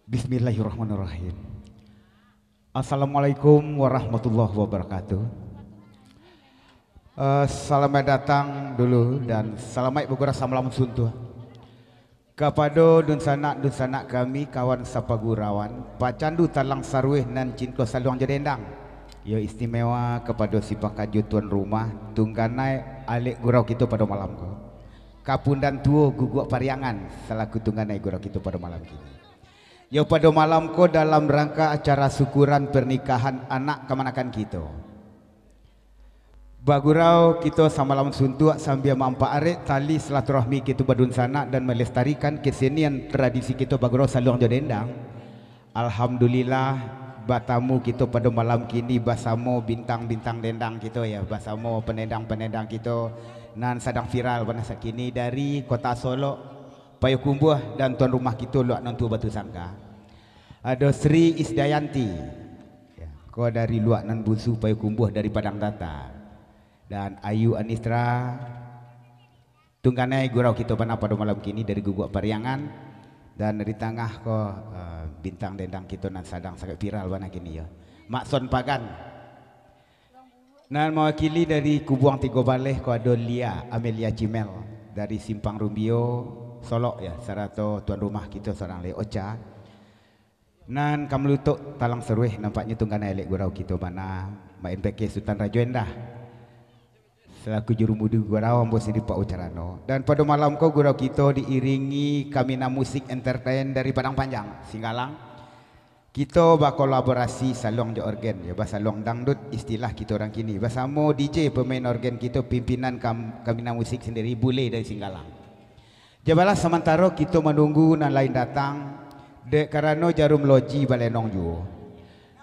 Bismillahirrahmanirrahim. Assalamualaikum warahmatullahi wabarakatuh. Selamat datang dulu dan selamat bergurau samalam suntuh kepada dun sanak kami kawan sapagurawan pacandu talang sarweh nan cinta saluang jedendang. Ya istimewa kepada si pakaju tuan rumah tungganai alik gurau kita pada malam ko. Kapun dan tuo guguk pariangan selaku tungganai gurau kita pada malam kini. Ya pada malam ko dalam rangka acara syukuran pernikahan anak kemanakan kita. Bagurau kita samalam suntuk sambil mampaarek tali silaturahmi kita badun sanak dan melestarikan kesenian tradisi kita bagurau saluang jodendang. Alhamdulillah batamu kita pada malam kini basamo bintang-bintang dendang kita ya, basamo penendang-penendang kita nan sedang viral pada saat kini dari kota Solo. Payakumbuh dan tuan rumah kita luak nantu Batu Sangka. Ada Sri Isdayanti ya, kau dari luak nan busu Payakumbuh dari Padang Tata. Dan Ayu Anistra tungganai gurau kita pada malam kini dari Guguk Pariangan. Dan dari tengah kau bintang dendang kita nan sedang sangat viral pada kini ya, Mak Son Pagan. Dan mewakili dari Kubuang Tigo Baleh kau ada Lia Amelia Cimel dari Simpang Rumbio Solok ya, sarato tuan rumah kita seorang le Ocha. Nan kamlutuk talang seruih nampaknya tungganai elek gurau kita mana main PK Sultan Raja Endah. Selaku jurumudu gurau ambo sini Pak Ucarano. Dan pada malam ko gurau kita diiringi kamina musik entertain dari Padang Panjang, Singgalang. Kita berkolaborasi salong je organ ya, salong dangdut istilah kita orang kini. Bersama DJ pemain organ kita pimpinan kamina musik sendiri Bule dari Singgalang. Jabalah sementara kita menunggu nan lain datang dek karena jarum loji balenong ju.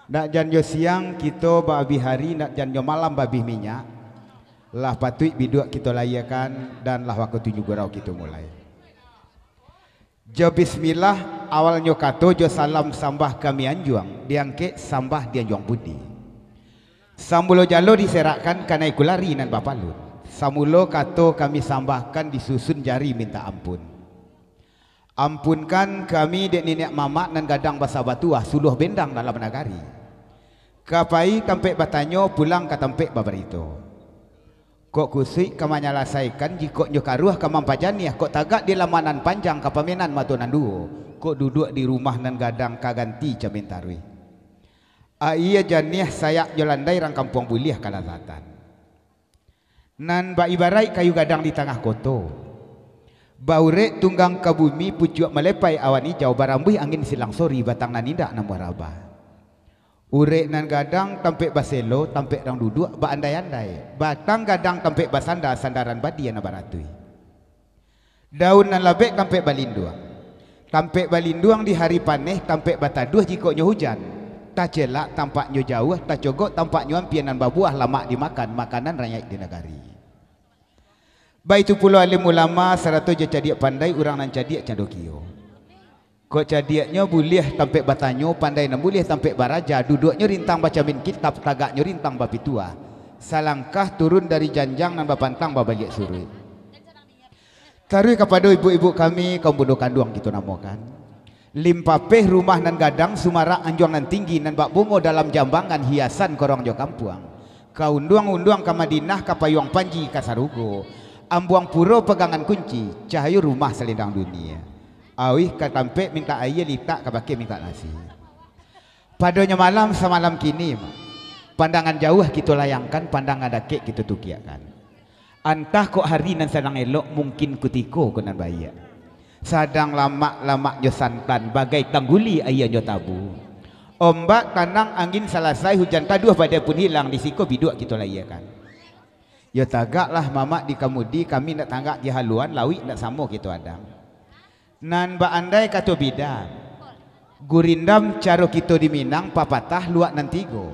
Nak janjo siang kita babi hari, nak janjo malam babi minyak. Lah patut biduk kita layakan dan lah waktu tujuh gurau kita mulai. Jo bismillah awalnya kato jo salam sambah kami anjuang diangke sambah dianjuang budi. Sambulo jalo diserakkan karena ikulari nan bapalut. Samulo kato kami sambahkan disusun jari minta ampun. Ampunkan kami dek nenek mamak nan gadang basa batuah suluh bendang dalam nagari. Kapai tampek batanyo pulang ke tampek babarito. Kok kusik kamanya lasaikan jikok nyokaruah kamampajaniah kok tagak di lamanan panjang kapamenan matunan duo. Kok duduk di rumah nan gadang kaganti camintarui. Iya janiah sayak jolandai rang kampung buliah kalazatan. Nan ba ibarai kayu gadang di tengah koto. Baurek tunggang ke bumi pucuk melepai awan hijau barambui angin silang sori batang nan indah nan waraba. Urek nan gadang tampek baselo tampek rang duduk ba andai-andai. Batang gadang tampek basanda sandaran badi na baratui. Daun nan labek tampek balinduang. Tampek balinduang di hari paneh tampek bataduh jikoknya hujan. Tak celak tampaknya jauh, tak cogok tampaknya ampianan babuah lama dimakan makanan rakyat di negari. Baik itu pula alim ulama serato je cadiak pandai orang nan cadiak cadokio. Kok cadiaknya boleh tampek batanyo pandai nan boleh tampek baraja duduknya rintang baca min kitab tagaknya rintang bapitua. Salangkah turun dari janjang nan bapantang babaliak surui. Tarui kepada ibu-ibu kami kaum bodoh kanduang kita namakan. Limpapeh rumah nan gadang sumarak anjuang nan tinggi nan bak bungo dalam jambangan hiasan korong jo kampuang. Kaunduang-unduang ke Madinah ke payung panji ke Sarugo. Ambuang puro pegangan kunci cahayu rumah selendang dunia. Awih ke tampek minta air litak ke pakai minta nasi. Padanya malam semalam kini pandangan jauh kita layangkan, pandangan dakik kita tukiakan. Antah kok hari nan sedang elok mungkin kutiko kunan bayak. Sadang lama-lama nyo santan bagai tangguli ayah nyo tabu. Ombak tanang angin selesai hujan taduh pada pun hilang di siko biduk kita layakan. Ya tagaklah mamak di kamudi kami nak tanggak di haluan lawi nak samo kita adang. Nan ba andai kato bidang. Gurindam caro kita di Minang papatah luak nantigo.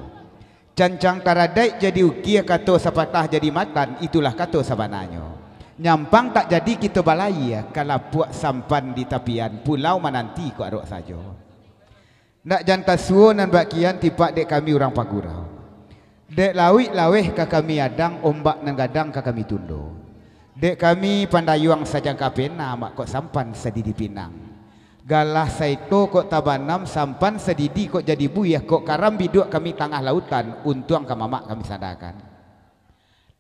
Cancang taradai jadi ukia kato sapatah jadi matan itulah kato sabananyo. Nyampang tak jadi kita balai ya kalau puak sampan di tapian pulau menanti ku arok saja. Nak janta suo nan bakian tipak dek kami orang pagurau. Dek lawik laweh ka kami adang ombak nan gadang ka kami tundo. Dek kami pandayuang sajang kapena mak kok sampan sedi di Pinang. galah saito kok tabanam sampan sedidi kok jadi buyah kok karam biduk kami tengah lautan untung ke mamak kami sadakan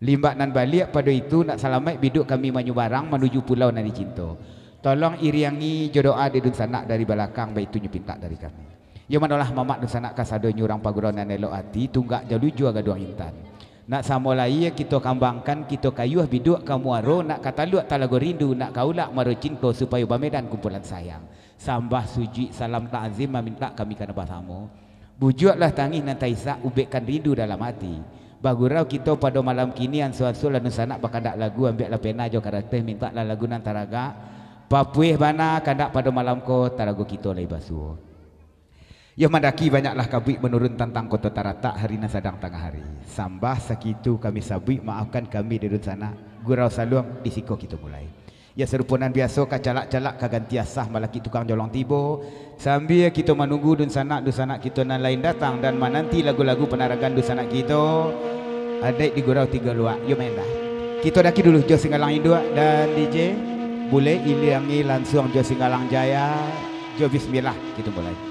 limbak nan balik pada itu nak selamat biduk kami manyu barang menuju pulau nani cinta tolong iriangi jodoa di dun sanak dari belakang baik itu nyupintak dari kami ya manalah mamak dun sanak kasado nyurang pagurau nan elok hati tunggak jalu jua gaduang intan nak samolai kita kambangkan kita kayuh biduk kamu aro nak kata luak talago rindu nak kaulak maro cinta supaya bamedan kumpulan sayang sambah suji salam ta'zim meminta kami kana bahasamu bujuklah tangih nan taisa ubekkan rindu dalam hati bagurau kita pada malam kini an suasul anu sanak bakandak lagu ambil la pena jo karate minta la lagu nan taraga papuih bana kandak pada malam ko tarago kita lai basu ya mandaki banyaklah kabik menurun tentang kota tarata hari na sadang tengah hari sambah sakitu kami sabik maafkan kami di dun sana gurau saluang di siko kita mulai ya serupunan biasa kacalak-calak kagantiasah malaki tukang jolong tibo sambil kita menunggu dun sanak kita nan lain datang dan menanti lagu-lagu penaragan dun sanak kita adik di gurau 3 luak yo main dah kita daki dulu Jo Singgalang Indua dan DJ boleh iliangi langsung Jo Singgalang Jaya Jo bismillah kita mulai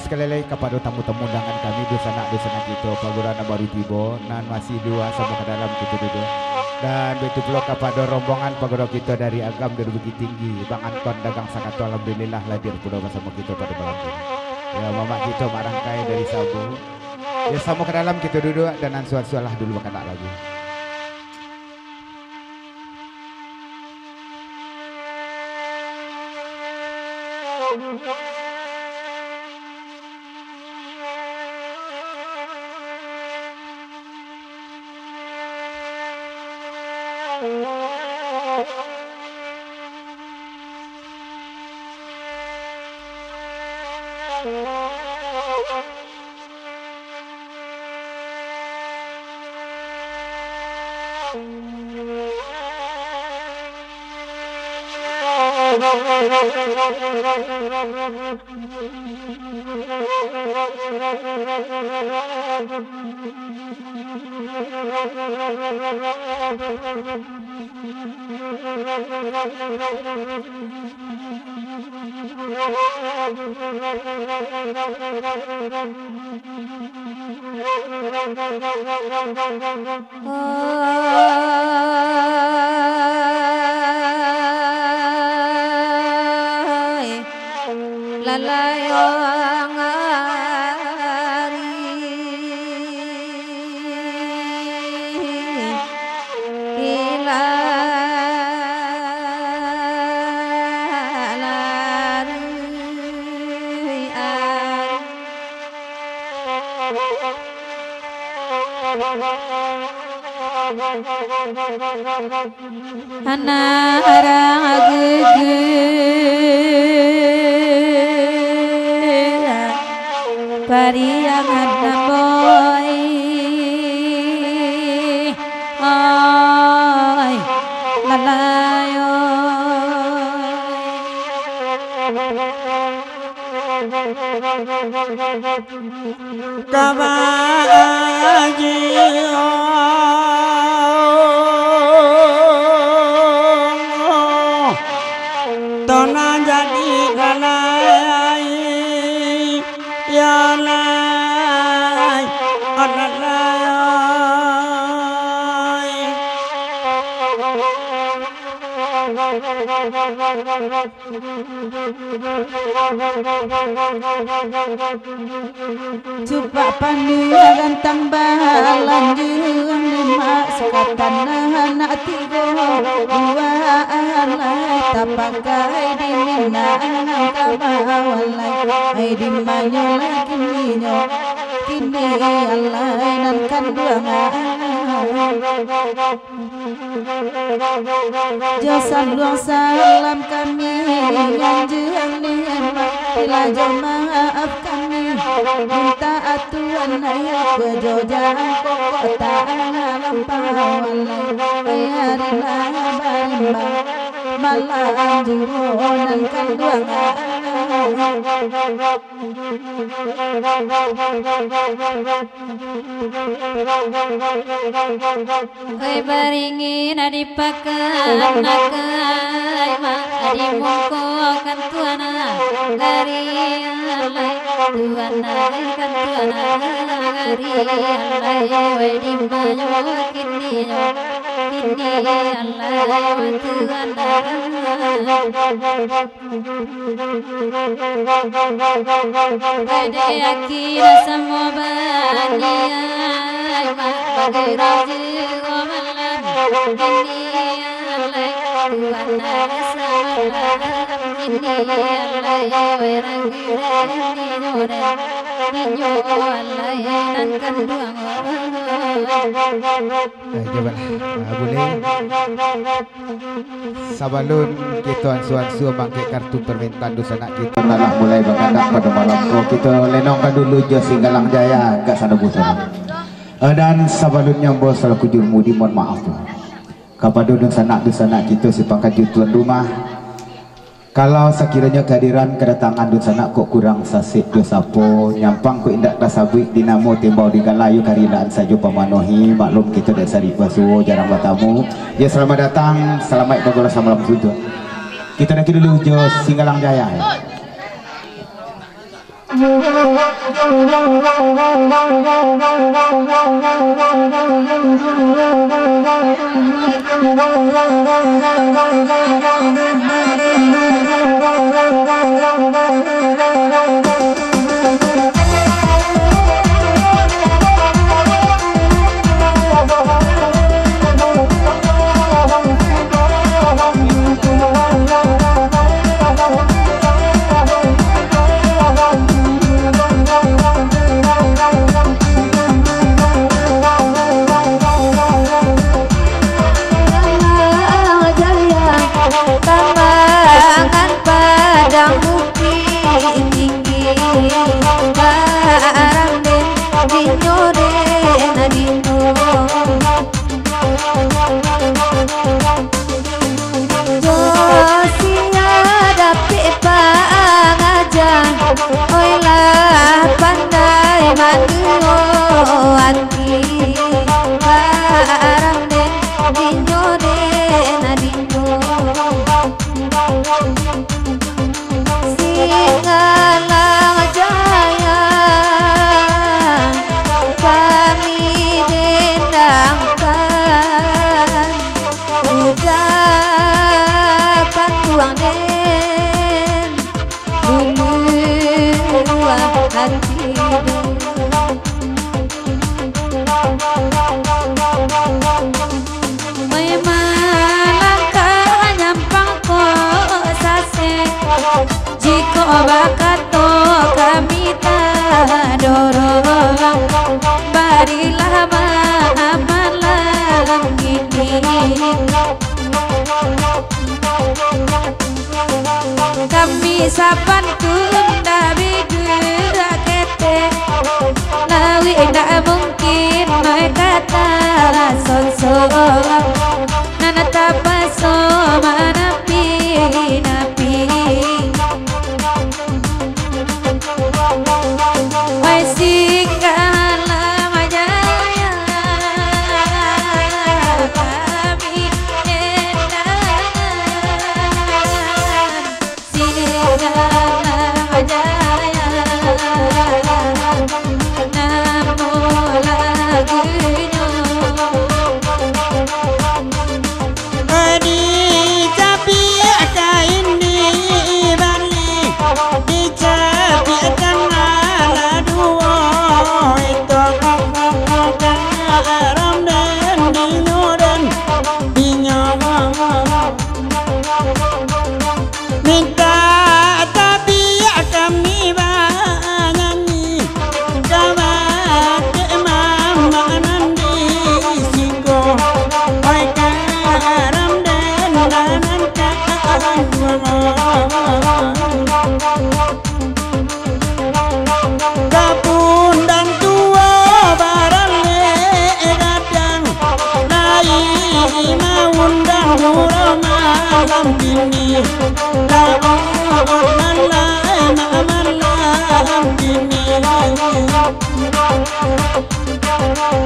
sekali lagi kepada tamu-tamu undangan kami dosana kita pagurana baru tiba nan masih dua sama ke dalam kita duduk dan begitu pula kepada rombongan pagurau kita dari Agam dari Bukit Tinggi Bang Anton Dagang Sanato alhamdulillah hadir pula bersama kita pada malam ini ya mamak kita marangkai dari Sabu ya sama ke dalam kita duduk dan nan sual-sual lah dulu makan tak lagi lalayong pariangan boy ay lalayo kabaji tona jadi lalai ya lai alalai Cupak pandia gantang balan jeung lima sekatan anak tiga duaan lai tapakai di minang kabawalai ai di manyo lagi minyo kini alai nan kan duangan Jazakallahu salam kami anjing nikmat bila maaf kami minta atuan ayat kejojan kota lampauan ayarina barimba malah juronan kanduangan Oi baringin adipakan nakai ma adimungko kan tuana dari alai tuana kan tuana dari alai oi dimbanyo kini alai tuana Bade akira semua bania bagai raja malam ini alai tuana samalam ini alai werangire ninyo alai nan kanduang boleh sabalun kita ansu-ansu bangkit kartu permintaan dosa nak kita nak mulai berkadak pada malam kita lenongkan dulu jo Singgalang Jaya kat sana busana dan sabalunnya bos selaku jurmudi mohon maaf tu kepada dosa nak kita sepangkat tuan rumah kalau sekiranya kehadiran kedatangan dosa kok kurang sasik dosapo nyampang ko indak tasabik dinamo timbau di galayu karinaan saja pamanohi maklum kita dari sari basuh jarang bertamu ya selamat datang selamat bergolah sama malam tujuan kita nak dulu jo Singgalang Jaya ya. Bakato kami tak dorong barilah malam ini kami saban tunda bigera kete lawi tak mungkin kata sonsong nana tapaso manapi napi Singgalang Jaya kami enak Singgalang Jaya namo lagunya Kapundang tua barale gadang nai maundang murah malam ini malam ini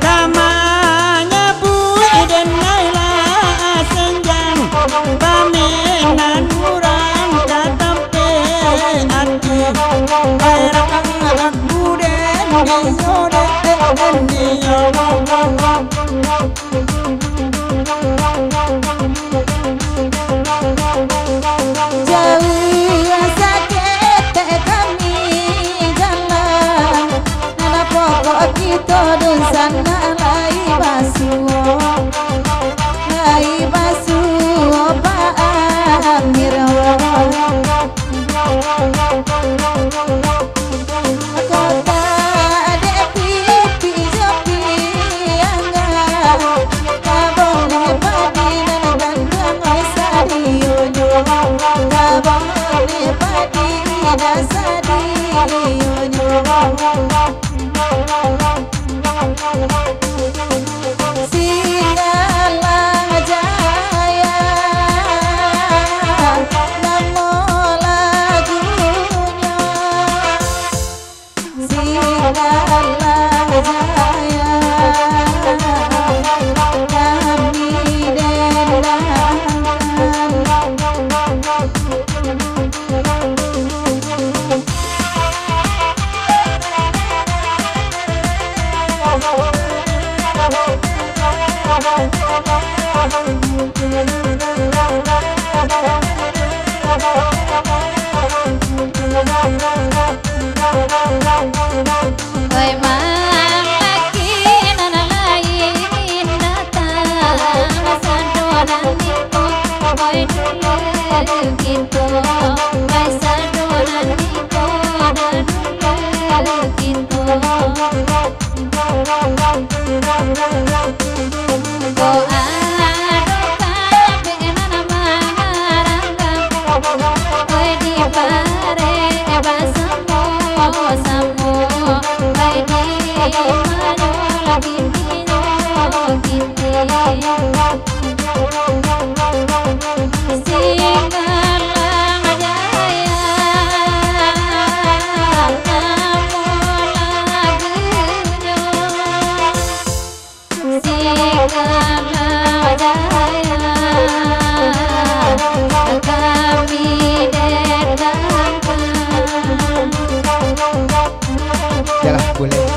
namanya Bu Iden Naila senjang pamenan murang katampe ati arak buden jauh sakit kami jalan nana pokok kita dunsan lai basu Pak Amirawan kota dek pipi jopi angga kabong padi dan gandang sadio kabong padi dan sadio Singalang Jaya namo lagunya Singalang Jaya kami dendangkan Oi mang laki nana lain datang sadonan niko oi dulu gitu oi sadonan niko dulu gitu ko ado kabe nana mangarangga oi di pare basamo samo oi di mano lagi dino kite Singalang Jaya namo lagunya Singalang Jaya kami dendangkan Jalah boleh